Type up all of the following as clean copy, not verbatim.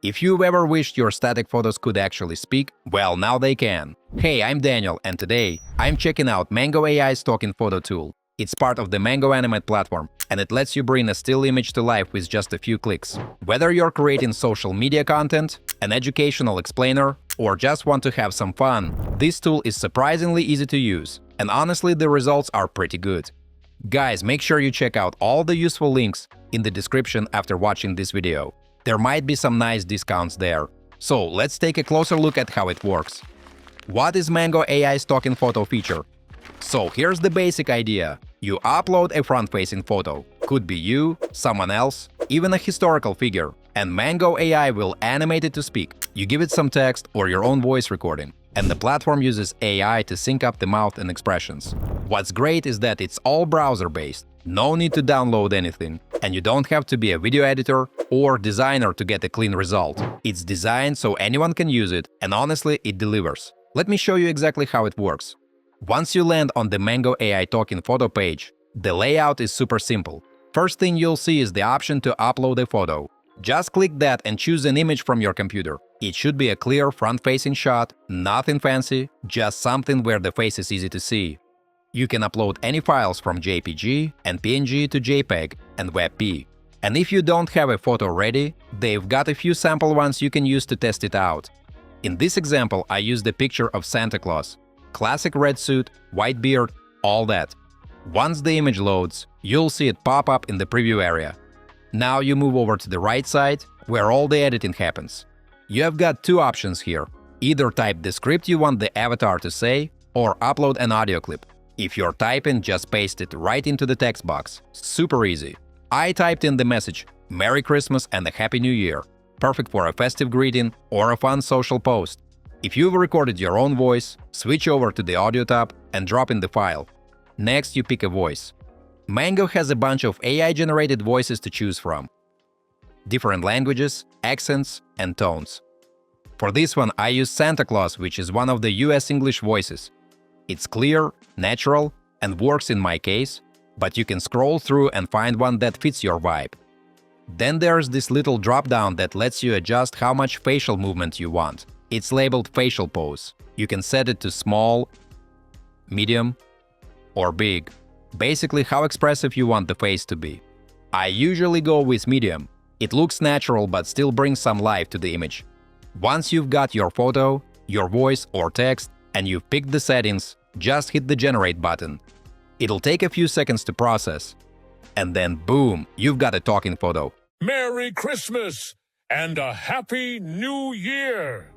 If you've ever wished your static photos could actually speak, well, now they can. Hey, I'm Daniel, and today I'm checking out mangoai's talking photo tool. It's part of the Mango Animate platform, and it lets you bring a still image to life with just a few clicks. Whether you're creating social media content, an educational explainer, or just want to have some fun, this tool is surprisingly easy to use, and honestly, the results are pretty good. Guys, make sure you check out all the useful links in the description after watching this video. There might be some nice discounts there. So let's take a closer look at how it works. What is mangoai's talking photo feature? So here's the basic idea. You upload a front-facing photo. Could be you, someone else, even a historical figure, and mangoai will animate it to speak. You give it some text or your own voice recording, and the platform uses AI to sync up the mouth and expressions. What's great is that it's all browser-based. No need to download anything, and you don't have to be a video editor or designer to get a clean result. It's designed so anyone can use it, and honestly, it delivers. Let me show you exactly how it works. Once you land on the mangoai talking photo page, the layout is super simple. First thing you'll see is the option to upload a photo. Just click that and choose an image from your computer. It should be a clear front-facing shot, nothing fancy, just something where the face is easy to see. You can upload any files from JPG and PNG to JPEG and WebP. And if you don't have a photo ready, they've got a few sample ones you can use to test it out. In this example, I used a picture of Santa Claus. Classic red suit, white beard, all that. Once the image loads, you'll see it pop up in the preview area. Now you move over to the right side, where all the editing happens. You have got two options here. Either type the script you want the avatar to say, or upload an audio clip. If you're typing, just paste it right into the text box. Super easy. I typed in the message, "Merry Christmas and a Happy New Year." Perfect for a festive greeting or a fun social post. If you've recorded your own voice, switch over to the audio tab and drop in the file. Next, you pick a voice. Mango has a bunch of AI-generated voices to choose from. Different languages, accents, and tones. For this one, I use Santa Claus, which is one of the US English voices. It's clear, natural, and works in my case, but you can scroll through and find one that fits your vibe. Then there's this little drop-down that lets you adjust how much facial movement you want. It's labeled facial pose. You can set it to small, medium, or big. Basically, how expressive you want the face to be. I usually go with medium. It looks natural but still brings some life to the image. Once you've got your photo, your voice or text, and you've picked the settings, just hit the Generate button. It'll take a few seconds to process. And then boom, you've got a talking photo. Merry Christmas and a Happy New Year!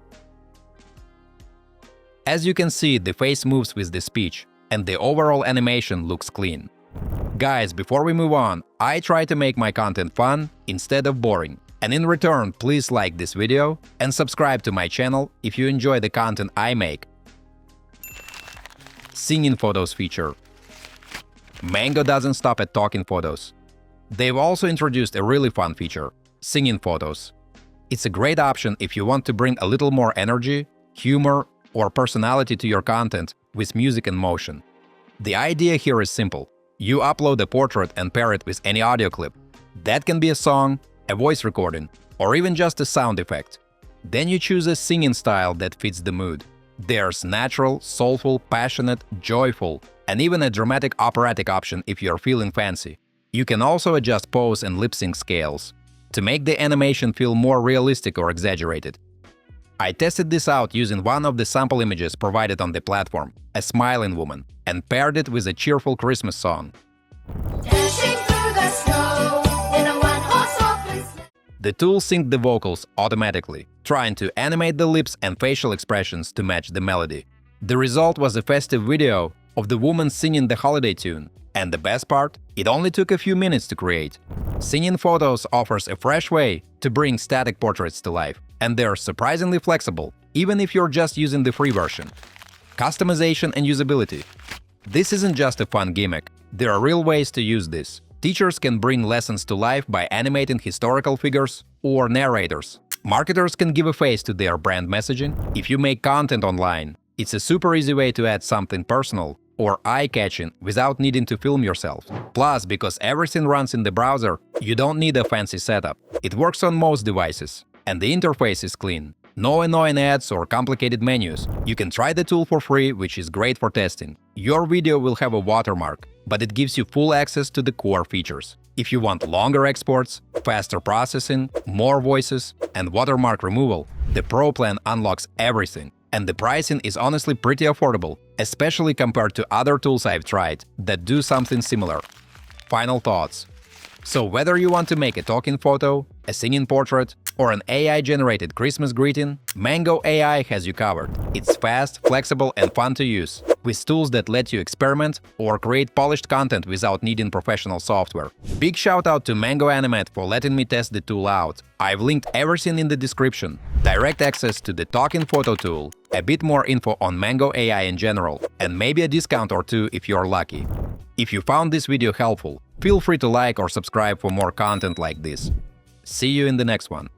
As you can see, the face moves with the speech, and the overall animation looks clean. Guys, before we move on, I try to make my content fun instead of boring. And in return, please like this video and subscribe to my channel if you enjoy the content I make. Singing photos feature. Mango doesn't stop at talking photos. They've also introduced a really fun feature, singing photos. It's a great option if you want to bring a little more energy, humor, or personality to your content with music and motion. The idea here is simple. You upload a portrait and pair it with any audio clip. That can be a song, a voice recording, or even just a sound effect. Then you choose a singing style that fits the mood. There's natural, soulful, passionate, joyful, and even a dramatic operatic option if you're feeling fancy. You can also adjust pose and lip-sync scales to make the animation feel more realistic or exaggerated. I tested this out using one of the sample images provided on the platform, a smiling woman, and paired it with a cheerful Christmas song. Dashing through the snow in a one-horse open sleigh. The tool synced the vocals automatically, trying to animate the lips and facial expressions to match the melody. The result was a festive video of the woman singing the holiday tune. And the best part? It only took a few minutes to create. Singing photos offers a fresh way to bring static portraits to life, and they're surprisingly flexible, even if you're just using the free version. Customization and usability. This isn't just a fun gimmick. There are real ways to use this. Teachers can bring lessons to life by animating historical figures or narrators. Marketers can give a face to their brand messaging. If you make content online, it's a super easy way to add something personal or eye-catching without needing to film yourself. Plus, because everything runs in the browser, you don't need a fancy setup. It works on most devices. and the interface is clean. No annoying ads or complicated menus. You can try the tool for free, which is great for testing. Your video will have a watermark, but it gives you full access to the core features. If you want longer exports, faster processing, more voices, and watermark removal, the Pro plan unlocks everything. And the pricing is honestly pretty affordable, especially compared to other tools I've tried that do something similar. Final thoughts. So whether you want to make a talking photo, a singing portrait, or an AI-generated Christmas greeting, Mango AI has you covered. It's fast, flexible, and fun to use, with tools that let you experiment or create polished content without needing professional software. Big shout out to Mango Animate for letting me test the tool out. I've linked everything in the description. Direct access to the talking photo tool, a bit more info on Mango AI in general, and maybe a discount or two if you're lucky. If you found this video helpful, feel free to like or subscribe for more content like this. See you in the next one.